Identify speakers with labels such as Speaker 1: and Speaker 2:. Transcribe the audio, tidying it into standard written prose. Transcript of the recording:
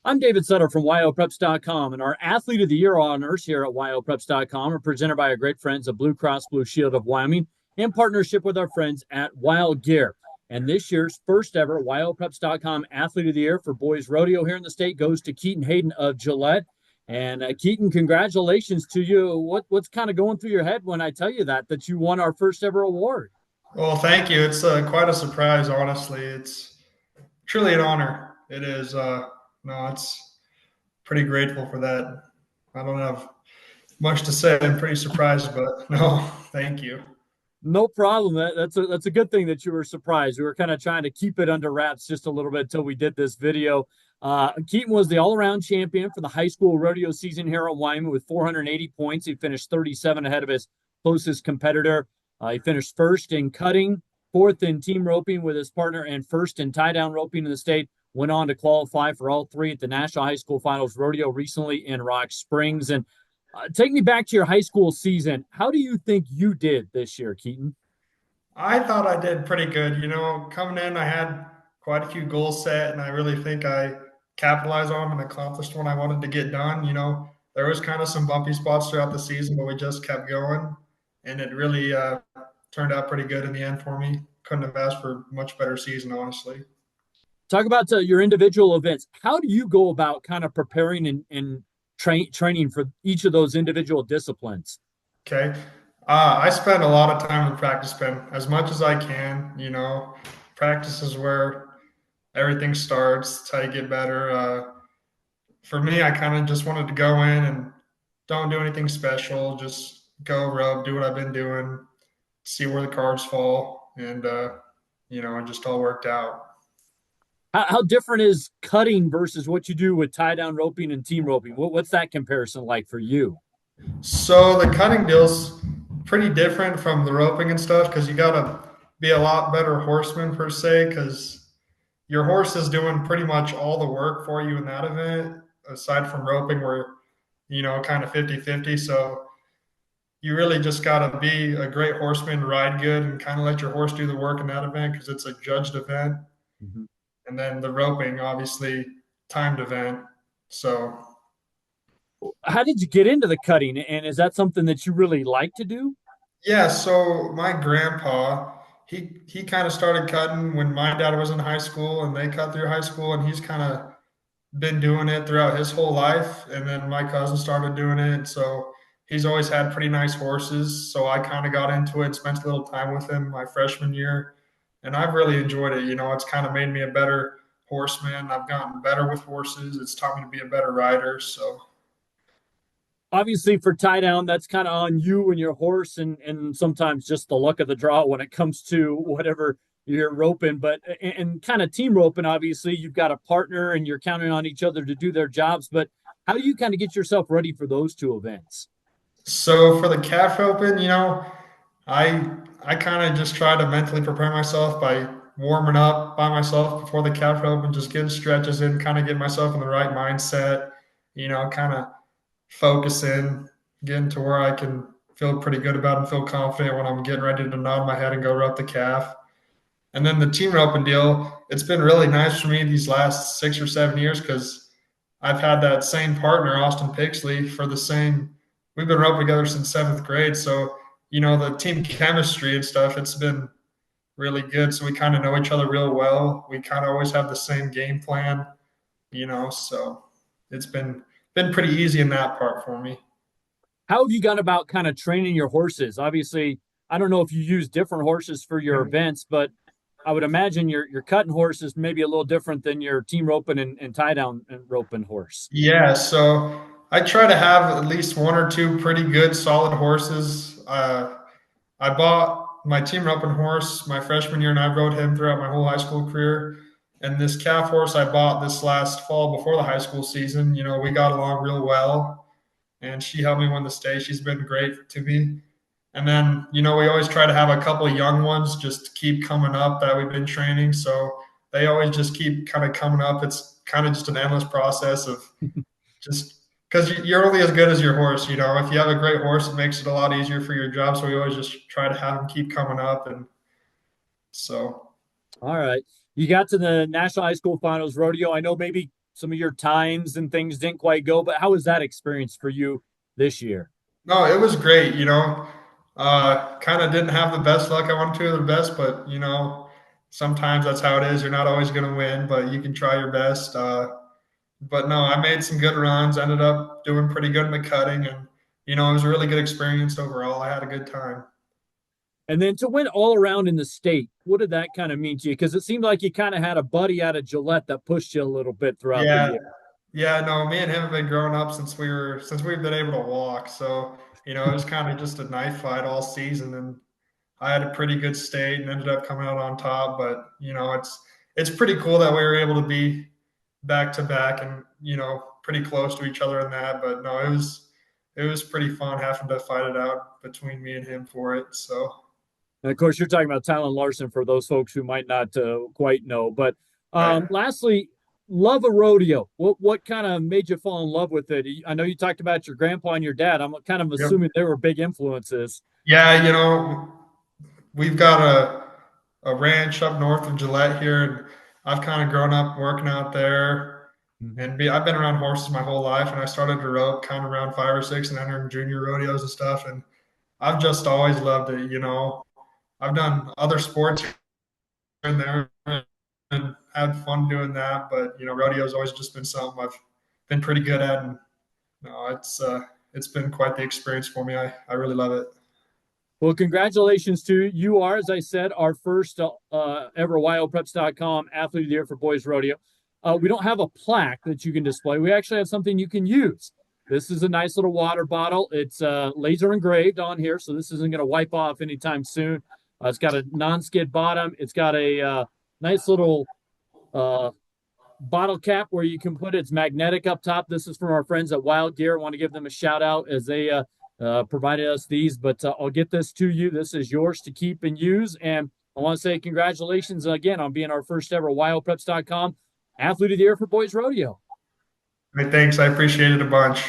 Speaker 1: I'm David Sutter from Wyopreps.com, and our Athlete of the Year honors here at Wyopreps.com are presented by our great friends at Blue Cross Blue Shield of Wyoming in partnership with our friends at Wild Gear. And this year's first ever Wyopreps.com Athlete of the Year for boys rodeo here in the state goes to Keyton Hayden of Gillette. And Keyton, congratulations to you. What's kind of going through your head when I tell you that you won our first ever award?
Speaker 2: Well, thank you. It's quite a surprise, honestly. It's truly an honor. It is. No, it's pretty grateful for that. I don't have much to say. I'm pretty surprised, but no, thank you.
Speaker 1: No problem. That's a good thing that you were surprised. We were kind of trying to keep it under wraps just a little bit until we did this video. Keyton was the all-around champion for the high school rodeo season here at Wyoming with 480 points. He finished 37 ahead of his closest competitor. He finished first in cutting, fourth in team roping with his partner, and first in tie-down roping in the state. Went on to qualify for all three at the National High School Finals rodeo recently in Rock Springs. And take me back to your high school season. How do you think you did this year, Keyton?
Speaker 2: I thought I did pretty good. Coming in, I had quite a few goals set, and I really think I capitalized on them and accomplished what I wanted to get done. There was kind of some bumpy spots throughout the season, but we just kept going, and it really turned out pretty good in the end for me. Couldn't have asked for a much better season, honestly.
Speaker 1: Talk about your individual events. How do you go about kind of preparing and training for each of those individual disciplines?
Speaker 2: Okay. I spend a lot of time in the practice pen as much as I can. Practice is where everything starts. It's how you get better. For me, I kind of just wanted to go in and don't do anything special. Just go rub, do what I've been doing, see where the cards fall, and it just all worked out.
Speaker 1: How different is cutting versus what you do with tie down roping and team roping? What's that comparison like for you?
Speaker 2: So the cutting deal's pretty different from the roping and stuff because you got to be a lot better horseman per se because your horse is doing pretty much all the work for you in that event aside from roping where kind of 50-50. So you really just got to be a great horseman, ride good, and kind of let your horse do the work in that event because it's a judged event.
Speaker 1: Mhm.
Speaker 2: And then the roping, obviously, timed event. So
Speaker 1: How did you get into the cutting? And is that something that you really like to do?
Speaker 2: yeah, so my grandpa, he kind of started cutting when my dad was in high school, and they cut through high school, and he's kind of been doing it throughout his whole life. And then my cousin started doing it, so he's always had pretty nice horses. So I kind of got into it, spent a little time with him my freshman year, and I've really enjoyed it. It's kind of made me a better horseman. I've gotten better with horses. It's taught me to be a better rider. So
Speaker 1: Obviously, for tie down, that's kind of on you and your horse, and sometimes just the luck of the draw when it comes to whatever you're roping. But and kind of team roping, obviously, you've got a partner and you're counting on each other to do their jobs. But how do you kind of get yourself ready for those two events?
Speaker 2: so for the calf open, I kind of just try to mentally prepare myself by warming up by myself before the calf open, just getting stretches in, kind of get myself in the right mindset, kind of focus in, getting to where I can feel pretty good about and feel confident when I'm getting ready to nod my head and go rub the calf. And then the team roping deal, it's been really nice for me these last 6 or 7 years because I've had that same partner, Austin Pixley, for the same. We've been roping together since seventh grade, so the team chemistry and stuff. It's been really good. So we kind of know each other real well. We kind of always have the same game plan, So it's been pretty easy in that part for me.
Speaker 1: How have you gone about kind of training your horses? Obviously, I don't know if you use different horses for your events, but I would imagine your cutting horse is maybe a little different than your team roping and tie down and roping horse.
Speaker 2: Yeah, so I try to have at least one or two pretty good, solid horses. I bought my team roping horse my freshman year, and I rode him throughout my whole high school career. And this calf horse I bought this last fall before the high school season, we got along real well, and she helped me win the state. She's been great to me. And then, we always try to have a couple of young ones just keep coming up that we've been training. So they always just keep kind of coming up. It's kind of just an endless process of just because you're only as good as your horse. If you have a great horse, it makes it a lot easier for your job. So we always just try to have them keep coming up. And so,
Speaker 1: All right. You got to the National High School Finals rodeo. I know maybe some of your times and things didn't quite go, but how was that experience for you this year?
Speaker 2: No, it was great. Kind of didn't have the best luck I wanted to, the best, but sometimes that's how it is. You're not always going to win, but you can try your best. But no, I made some good runs. Ended up doing pretty good in the cutting, and it was a really good experience overall. I had a good time.
Speaker 1: And then to win all around in the state, what did that kind of mean to you? Because it seemed like you kind of had a buddy out of Gillette that pushed you a little bit throughout the
Speaker 2: Yeah,
Speaker 1: year.
Speaker 2: yeah. No, me and him have been growing up since we've been able to walk. So it was kind of just a knife fight all season, and I had a pretty good state and ended up coming out on top. But it's pretty cool that we were able to be back to back and pretty close to each other in that. But no, it was pretty fun having to fight it out between me and him for it. So
Speaker 1: And of course, you're talking about Tylen Larson for those folks who might not quite know. But
Speaker 2: right.
Speaker 1: lastly, love a rodeo. What kind of made you fall in love with it? I know you talked about your grandpa and your dad. I'm kind of
Speaker 2: Yep.
Speaker 1: assuming they were big influences.
Speaker 2: Yeah, we've got a ranch up north of Gillette here, and I've kind of grown up working out there.
Speaker 1: Mhm.
Speaker 2: And I've been around horses my whole life, and I started to rope kind of around 5 or 6, and entering junior rodeos and stuff. And I've just always loved it. I've done other sports here and there and had fun doing that, but rodeo's always just been something I've been pretty good at, and no, it's been quite the experience for me. I really love it.
Speaker 1: Well, congratulations to you. You are, as I said, our first ever Wyopreps.com athlete of the year for boys rodeo. We don't have a plaque that you can display. We actually have something you can use. This is a nice little water bottle. It's laser engraved on here, so this isn't going to wipe off anytime soon. It's got a non-skid bottom. It's got a nice little uh, bottle cap where you can put it. It's magnetic up top. This is from our friends at Wild Gear. I want to give them a shout out as they provided us these, but I'll get this to you. This is yours to keep and use. And I want to say congratulations again on being our first ever Wyopreps.com athlete of the year for boys rodeo.
Speaker 2: Hey, thanks. I appreciate it a bunch.